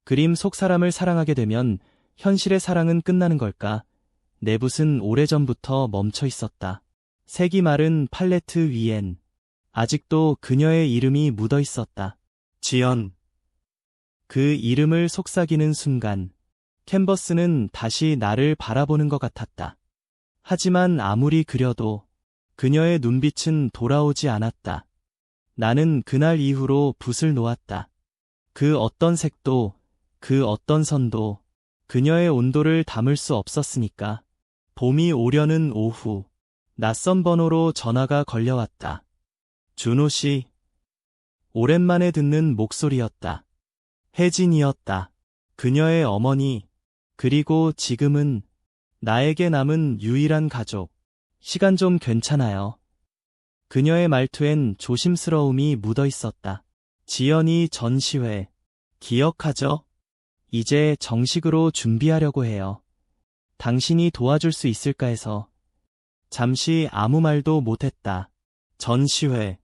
그림 속 사람을 사랑하게 되면 현실의 사랑은 끝나는 걸까? 내 붓은 오래전부터 멈춰 있었다. 색이 마른 팔레트 위엔 아직도 그녀의 이름이 묻어 있었다. 지연. 그 이름을 속삭이는 순간 캔버스는 다시 나를 바라보는 것 같았다. 하지만 아무리 그려도 그녀의 눈빛은 돌아오지 않았다. 나는 그날 이후로 붓을 놓았다. 그 어떤 색도, 그 어떤 선도 그녀의 온도를 담을 수 없었으니까. 봄이 오려는 오후, 낯선 번호로 전화가 걸려왔다. 준호 씨. 오랜만에 듣는 목소리였다. 혜진이었다. 그녀의 어머니, 그리고 지금은 나에게 남은 유일한 가족. 시간 좀 괜찮아요. 그녀의 말투엔 조심스러움이 묻어 있었다. 지연이 전시회, 기억하죠? 이제 정식으로 준비하려고 해요. 당신이 도와줄 수 있을까 해서. 잠시 아무 말도 못했다. 전시회.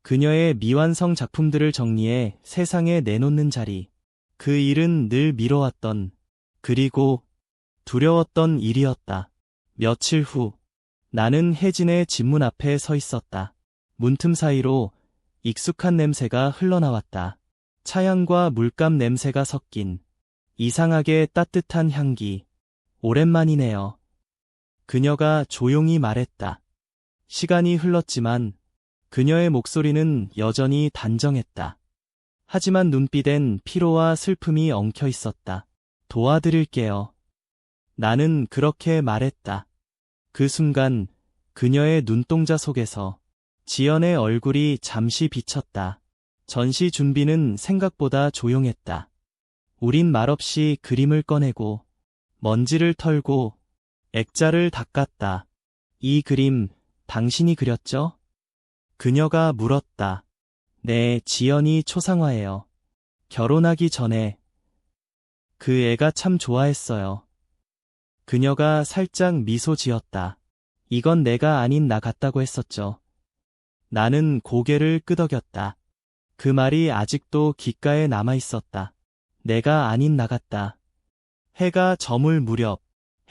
그녀의 미완성 작품들을 정리해 세상에 내놓는 자리. 그 일은 늘 미뤄왔던, 그리고 두려웠던 일이었다. 며칠 후, 나는 혜진의 집문 앞에 서 있었다. 문틈 사이로 익숙한 냄새가 흘러나왔다. 차향과 물감 냄새가 섞인 이상하게 따뜻한 향기. 오랜만이네요. 그녀가 조용히 말했다. 시간이 흘렀지만 그녀의 목소리는 여전히 단정했다. 하지만 눈빛엔 피로와 슬픔이 엉켜 있었다. 도와드릴게요. 나는 그렇게 말했다. 그 순간 그녀의 눈동자 속에서 지연의 얼굴이 잠시 비쳤다. 전시 준비는 생각보다 조용했다. 우린 말없이 그림을 꺼내고 먼지를 털고 액자를 닦았다. 이 그림 당신이 그렸죠? 그녀가 물었다. 네, 지연이 초상화예요. 결혼하기 전에. 그 애가 참 좋아했어요. 그녀가 살짝 미소 지었다. 이건 내가 아닌 나 같다고 했었죠. 나는 고개를 끄덕였다. 그 말이 아직도 귓가에 남아 있었다. 내가 아닌 나 같다. 해가 저물 무렵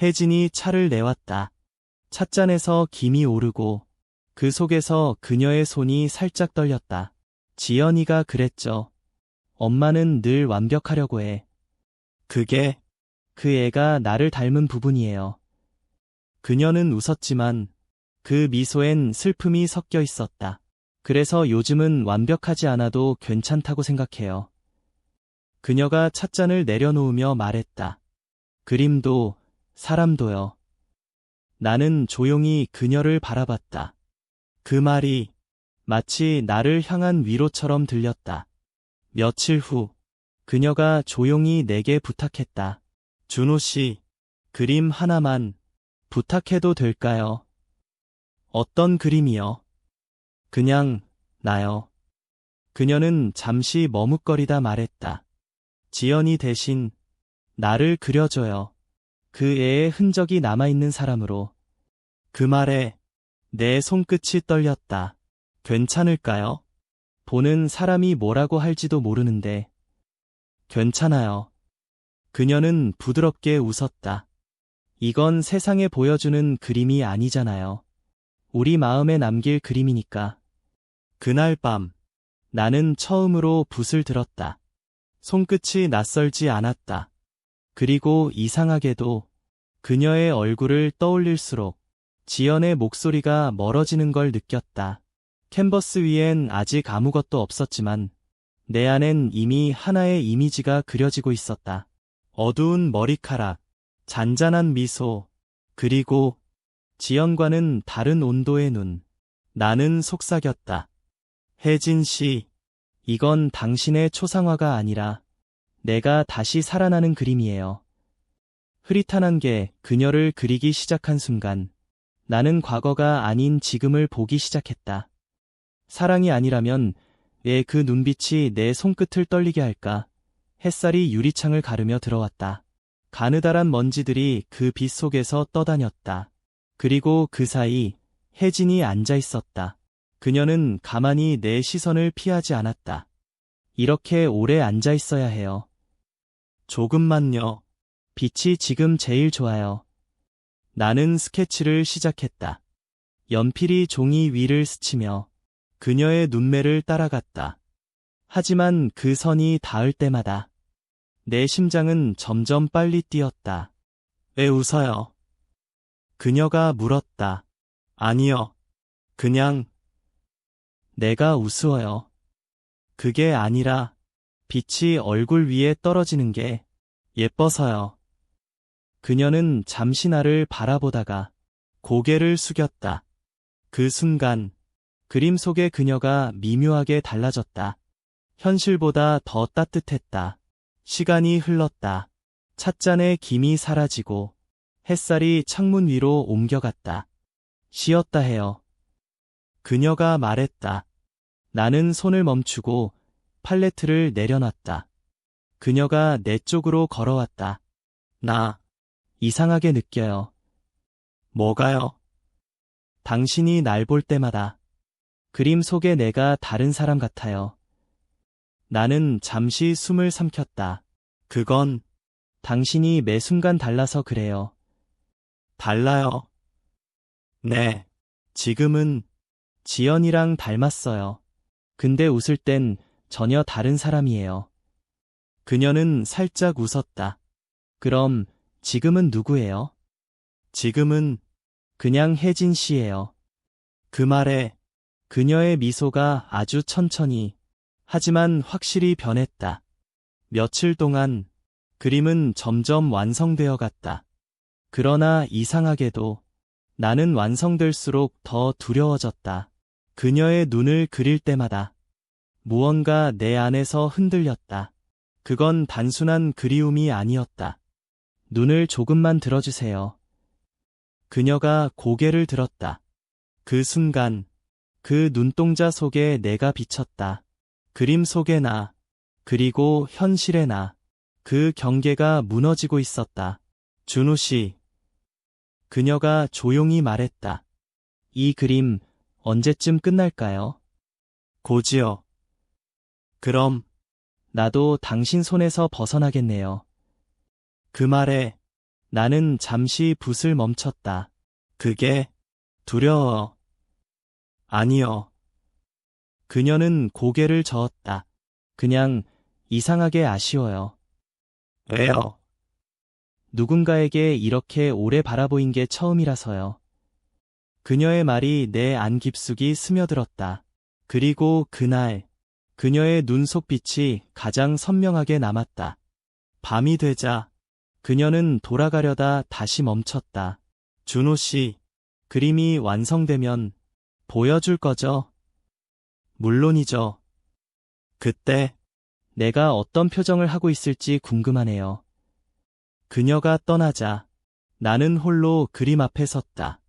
혜진이 차를 내왔다. 찻잔에서 김이 오르고 그 속에서 그녀의 손이 살짝 떨렸다. 지연이가 그랬죠. 엄마는 늘 완벽하려고 해. 그게 그 애가 나를 닮은 부분이에요. 그녀는 웃었지만 그 미소엔 슬픔이 섞여 있었다. 그래서 요즘은 완벽하지 않아도 괜찮다고 생각해요. 그녀가 찻잔을 내려놓으며 말했다. 그림도, 사람도요. 나는 조용히 그녀를 바라봤다. 그 말이 마치 나를 향한 위로처럼 들렸다. 며칠 후, 그녀가 조용히 내게 부탁했다. 준호 씨, 그림 하나만 부탁해도 될까요? 어떤 그림이요? 그냥, 나요. 그녀는 잠시 머뭇거리다 말했다. 지연이 대신 나를 그려줘요. 그 애의 흔적이 남아있는 사람으로. 그 말에 내 손끝이 떨렸다. 괜찮을까요? 보는 사람이 뭐라고 할지도 모르는데. 괜찮아요. 그녀는 부드럽게 웃었다. 이건 세상에 보여주는 그림이 아니잖아요. 우리 마음에 남길 그림이니까. 그날 밤, 나는 처음으로 붓을 들었다. 손끝이 낯설지 않았다. 그리고 이상하게도 그녀의 얼굴을 떠올릴수록 지연의 목소리가 멀어지는 걸 느꼈다. 캔버스 위엔 아직 아무것도 없었지만 내 안엔 이미 하나의 이미지가 그려지고 있었다. 어두운 머리카락, 잔잔한 미소, 그리고 지연과는 다른 온도의 눈. 나는 속삭였다. 혜진 씨, 이건 당신의 초상화가 아니라 내가 다시 살아나는 그림이에요. 흐릿한 안개 그녀를 그리기 시작한 순간 나는 과거가 아닌 지금을 보기 시작했다. 사랑이 아니라면 왜 그 눈빛이 내 손끝을 떨리게 할까? 햇살이 유리창을 가르며 들어왔다. 가느다란 먼지들이 그 빛 속에서 떠다녔다. 그리고 그 사이 혜진이 앉아 있었다. 그녀는 가만히 내 시선을 피하지 않았다. 이렇게 오래 앉아 있어야 해요. 조금만요. 빛이 지금 제일 좋아요. 나는 스케치를 시작했다. 연필이 종이 위를 스치며 그녀의 눈매를 따라갔다. 하지만 그 선이 닿을 때마다 내 심장은 점점 빨리 뛰었다. 왜 웃어요? 그녀가 물었다. 아니요. 그냥 내가 우스워요. 그게 아니라 빛이 얼굴 위에 떨어지는 게 예뻐서요. 그녀는 잠시 나를 바라보다가 고개를 숙였다. 그 순간 그림 속의 그녀가 미묘하게 달라졌다. 현실보다 더 따뜻했다. 시간이 흘렀다. 찻잔의 김이 사라지고 햇살이 창문 위로 옮겨갔다. 쉬었다 해요. 그녀가 말했다. 나는 손을 멈추고 팔레트를 내려놨다. 그녀가 내 쪽으로 걸어왔다. 나 이상하게 느껴요. 뭐가요? 당신이 날 볼 때마다 그림 속의 내가 다른 사람 같아요. 나는 잠시 숨을 삼켰다. 그건 당신이 매 순간 달라서 그래요. 달라요? 네. 지금은 지연이랑 닮았어요. 근데 웃을 땐 전혀 다른 사람이에요. 그녀는 살짝 웃었다. 그럼 지금은 누구예요? 지금은 그냥 혜진 씨예요. 그 말에 그녀의 미소가 아주 천천히 하지만 확실히 변했다. 며칠 동안 그림은 점점 완성되어 갔다. 그러나 이상하게도 나는 완성될수록 더 두려워졌다. 그녀의 눈을 그릴 때마다 무언가 내 안에서 흔들렸다. 그건 단순한 그리움이 아니었다. 눈을 조금만 들어주세요. 그녀가 고개를 들었다. 그 순간 그 눈동자 속에 내가 비쳤다. 그림 속의 나, 그리고 현실의 나, 그 경계가 무너지고 있었다. 준호 씨. 그녀가 조용히 말했다. 이 그림 언제쯤 끝날까요? 곧이요. 그럼 나도 당신 손에서 벗어나겠네요. 그 말에 나는 잠시 붓을 멈췄다. 그게 두려워. 아니요. 그녀는 고개를 저었다. 그냥 이상하게 아쉬워요. 왜요? 누군가에게 이렇게 오래 바라보인 게 처음이라서요. 그녀의 말이 내 안 깊숙이 스며들었다. 그리고 그날 그녀의 눈 속 빛이 가장 선명하게 남았다. 밤이 되자 그녀는 돌아가려다 다시 멈췄다. 준호 씨, 그림이 완성되면 보여줄 거죠? 물론이죠. 그때 내가 어떤 표정을 하고 있을지 궁금하네요. 그녀가 떠나자 나는 홀로 그림 앞에 섰다.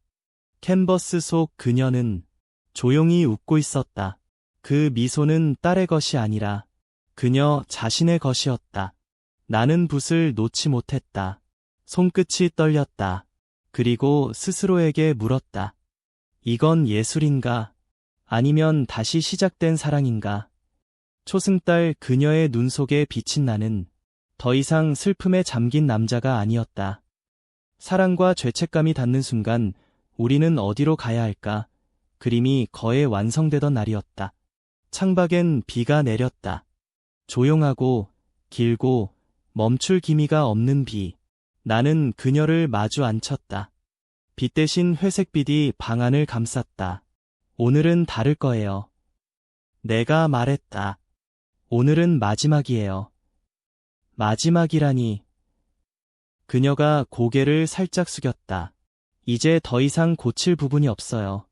캔버스 속 그녀는 조용히 웃고 있었다. 그 미소는 딸의 것이 아니라 그녀 자신의 것이었다. 나는 붓을 놓지 못했다. 손끝이 떨렸다. 그리고 스스로에게 물었다. 이건 예술인가? 아니면 다시 시작된 사랑인가? 초승달 그녀의 눈 속에 비친 나는 더 이상 슬픔에 잠긴 남자가 아니었다. 사랑과 죄책감이 닿는 순간 우리는 어디로 가야 할까? 그림이 거의 완성되던 날이었다. 창밖엔 비가 내렸다. 조용하고 길고 멈출 기미가 없는 비. 나는 그녀를 마주 앉혔다. 빛 대신 회색빛이 방 안을 감쌌다. 오늘은 다를 거예요. 내가 말했다. 오늘은 마지막이에요. 마지막이라니. 그녀가 고개를 살짝 숙였다. 이제 더 이상 고칠 부분이 없어요.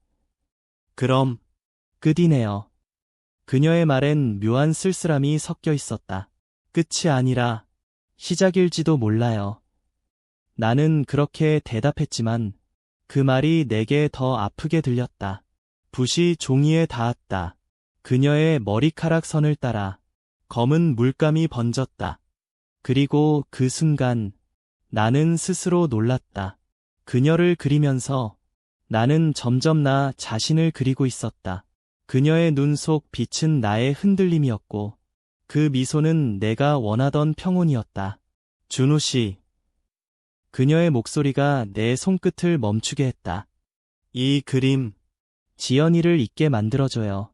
그럼 끝이네요. 그녀의 말엔 묘한 쓸쓸함이 섞여 있었다. 끝이 아니라 시작일지도 몰라요. 나는 그렇게 대답했지만 그 말이 내게 더 아프게 들렸다. 붓이 종이에 닿았다. 그녀의 머리카락 선을 따라 검은 물감이 번졌다. 그리고 그 순간 나는 스스로 놀랐다. 그녀를 그리면서 나는 점점 나 자신을 그리고 있었다. 그녀의 눈 속 빛은 나의 흔들림이었고 그 미소는 내가 원하던 평온이었다. 준호 씨. 그녀의 목소리가 내 손끝을 멈추게 했다. 이 그림, 지연이를 잊게 만들어줘요.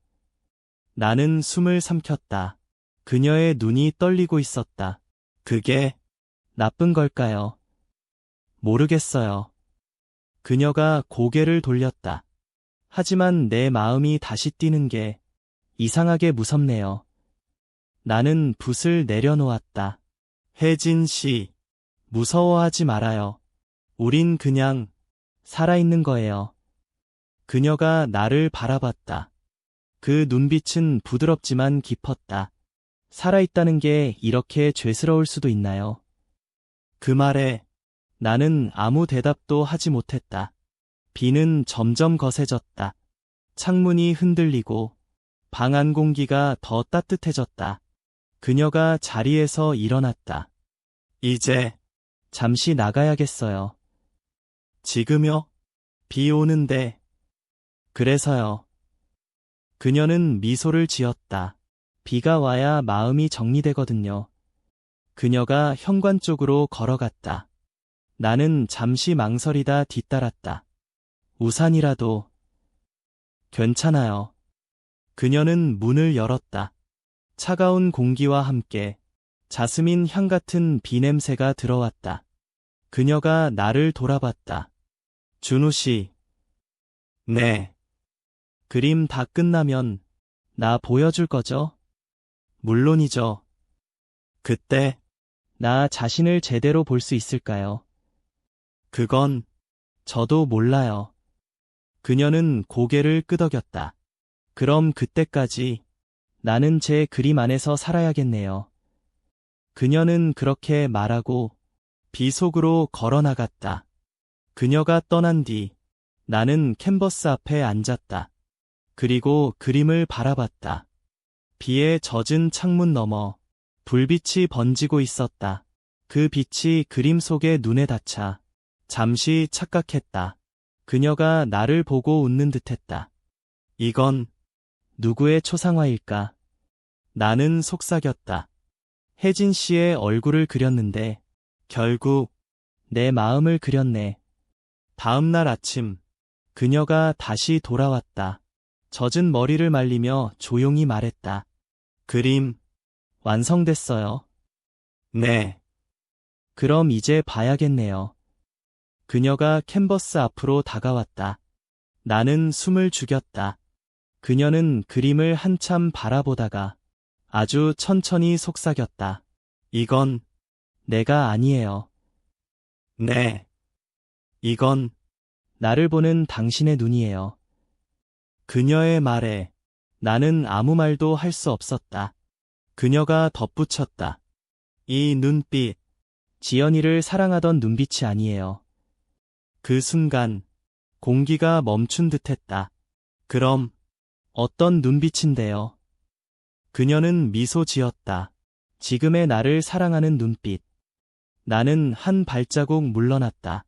나는 숨을 삼켰다. 그녀의 눈이 떨리고 있었다. 그게 나쁜 걸까요? 모르겠어요. 그녀가 고개를 돌렸다. 하지만 내 마음이 다시 뛰는 게 이상하게 무섭네요. 나는 붓을 내려놓았다. 혜진 씨, 무서워하지 말아요. 우린 그냥 살아있는 거예요. 그녀가 나를 바라봤다. 그 눈빛은 부드럽지만 깊었다. 살아있다는 게 이렇게 죄스러울 수도 있나요? 그 말에 나는 아무 대답도 하지 못했다. 비는 점점 거세졌다. 창문이 흔들리고 방 안 공기가 더 따뜻해졌다. 그녀가 자리에서 일어났다. 이제 잠시 나가야겠어요. 지금요? 비 오는데. 그래서요. 그녀는 미소를 지었다. 비가 와야 마음이 정리되거든요. 그녀가 현관 쪽으로 걸어갔다. 나는 잠시 망설이다 뒤따랐다. 우산이라도. 괜찮아요. 그녀는 문을 열었다. 차가운 공기와 함께 자스민 향 같은 비 냄새가 들어왔다. 그녀가 나를 돌아봤다. 준호 씨. 네. 그림 다 끝나면 나 보여줄 거죠? 물론이죠. 그때 나 자신을 제대로 볼 수 있을까요? 그건 저도 몰라요. 그녀는 고개를 끄덕였다. 그럼 그때까지 나는 제 그림 안에서 살아야겠네요. 그녀는 그렇게 말하고 비 속으로 걸어나갔다. 그녀가 떠난 뒤 나는 캔버스 앞에 앉았다. 그리고 그림을 바라봤다. 비에 젖은 창문 너머 불빛이 번지고 있었다. 그 빛이 그림 속에 눈에 닿자 잠시 착각했다. 그녀가 나를 보고 웃는 듯했다. 이건 누구의 초상화일까? 나는 속삭였다. 혜진 씨의 얼굴을 그렸는데 결국 내 마음을 그렸네. 다음 날 아침 그녀가 다시 돌아왔다. 젖은 머리를 말리며 조용히 말했다. 그림 완성됐어요. 네. 그럼 이제 봐야겠네요. 그녀가 캔버스 앞으로 다가왔다. 나는 숨을 죽였다. 그녀는 그림을 한참 바라보다가 아주 천천히 속삭였다. 이건 내가 아니에요. 네. 이건 나를 보는 당신의 눈이에요. 그녀의 말에 나는 아무 말도 할 수 없었다. 그녀가 덧붙였다. 이 눈빛, 지연이를 사랑하던 눈빛이 아니에요. 그 순간 공기가 멈춘 듯했다. 그럼 어떤 눈빛인데요? 그녀는 미소 지었다. 지금의 나를 사랑하는 눈빛. 나는 한 발자국 물러났다.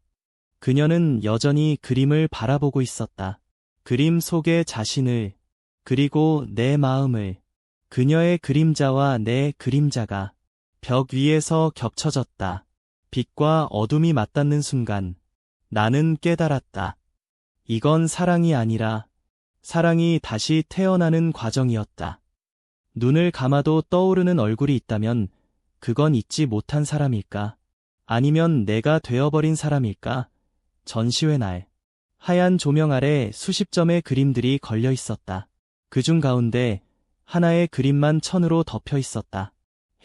그녀는 여전히 그림을 바라보고 있었다. 그림 속의 자신을, 그리고 내 마음을. 그녀의 그림자와 내 그림자가 벽 위에서 겹쳐졌다. 빛과 어둠이 맞닿는 순간 나는 깨달았다. 이건 사랑이 아니라 사랑이 다시 태어나는 과정이었다. 눈을 감아도 떠오르는 얼굴이 있다면 그건 잊지 못한 사람일까? 아니면 내가 되어버린 사람일까? 전시회 날 하얀 조명 아래 수십 점의 그림들이 걸려 있었다. 그중 가운데 하나의 그림만 천으로 덮여 있었다.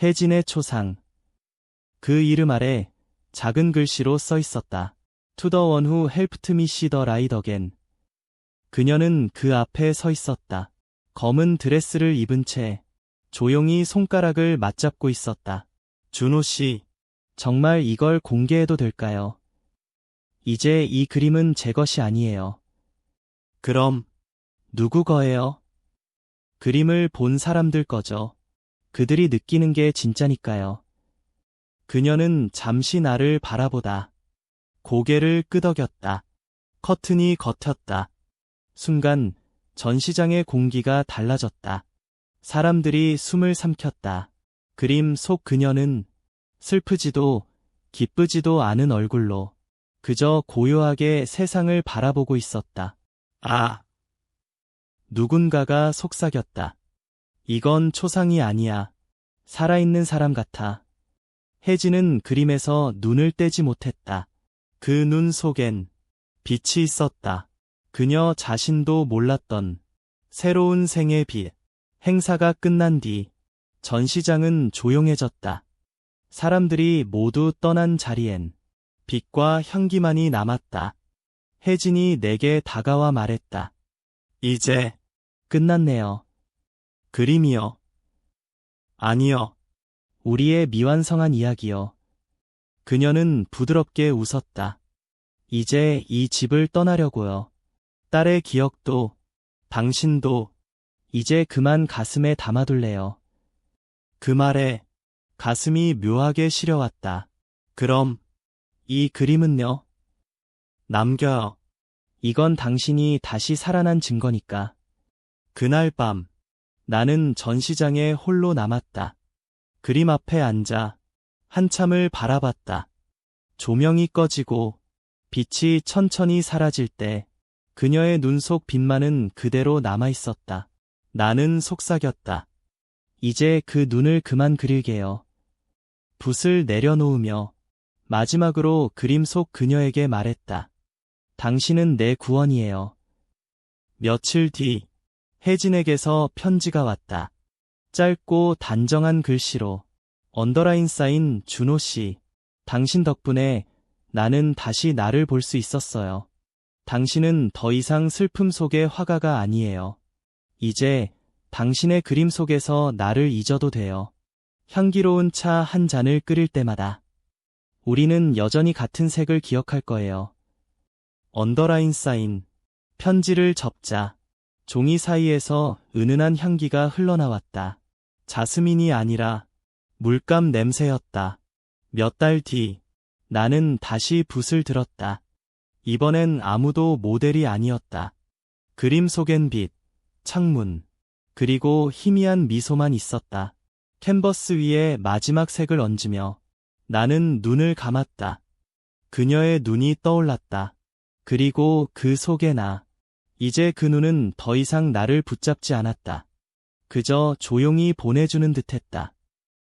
혜진의 초상. 그 이름 아래 작은 글씨로 써 있었다. To the one who helped me see the light again. 그녀는 그 앞에 서 있었다. 검은 드레스를 입은 채 조용히 손가락을 맞잡고 있었다. 준호 씨, 정말 이걸 공개해도 될까요? 이제 이 그림은 제 것이 아니에요. 그럼 누구 거예요? 그림을 본 사람들 거죠. 그들이 느끼는 게 진짜니까요. 그녀는 잠시 나를 바라보다 고개를 끄덕였다. 커튼이 걷혔다. 순간 전시장의 공기가 달라졌다. 사람들이 숨을 삼켰다. 그림 속 그녀는 슬프지도 기쁘지도 않은 얼굴로 그저 고요하게 세상을 바라보고 있었다. 아! 누군가가 속삭였다. 이건 초상이 아니야. 살아있는 사람 같아. 혜진은 그림에서 눈을 떼지 못했다. 그 눈 속엔 빛이 있었다. 그녀 자신도 몰랐던 새로운 생의 빛. 행사가 끝난 뒤 전시장은 조용해졌다. 사람들이 모두 떠난 자리엔 빛과 향기만이 남았다. 혜진이 내게 다가와 말했다. 이제 끝났네요. 그림이요. 아니요. 우리의 미완성한 이야기요. 그녀는 부드럽게 웃었다. 이제 이 집을 떠나려고요. 딸의 기억도, 당신도 이제 그만 가슴에 담아둘래요. 그 말에 가슴이 묘하게 시려왔다. 그럼 이 그림은요? 남겨요. 이건 당신이 다시 살아난 증거니까. 그날 밤 나는 전시장에 홀로 남았다. 그림 앞에 앉아 한참을 바라봤다. 조명이 꺼지고 빛이 천천히 사라질 때 그녀의 눈 속 빛만은 그대로 남아있었다. 나는 속삭였다. 이제 그 눈을 그만 그릴게요. 붓을 내려놓으며 마지막으로 그림 속 그녀에게 말했다. 당신은 내 구원이에요. 며칠 뒤 혜진에게서 편지가 왔다. 짧고 단정한 글씨로 언더라인 쌓인 준호 씨, 당신 덕분에 나는 다시 나를 볼 수 있었어요. 당신은 더 이상 슬픔 속의 화가가 아니에요. 이제 당신의 그림 속에서 나를 잊어도 돼요. 향기로운 차 한 잔을 끓일 때마다 우리는 여전히 같은 색을 기억할 거예요. 언더라인 쌓인 편지를 접자 종이 사이에서 은은한 향기가 흘러나왔다. 자스민이 아니라 물감 냄새였다. 몇 달 뒤 나는 다시 붓을 들었다. 이번엔 아무도 모델이 아니었다. 그림 속엔 빛, 창문, 그리고 희미한 미소만 있었다. 캔버스 위에 마지막 색을 얹으며 나는 눈을 감았다. 그녀의 눈이 떠올랐다. 그리고 그 속에 나. 이제 그 눈은 더 이상 나를 붙잡지 않았다. 그저 조용히 보내주는 듯했다.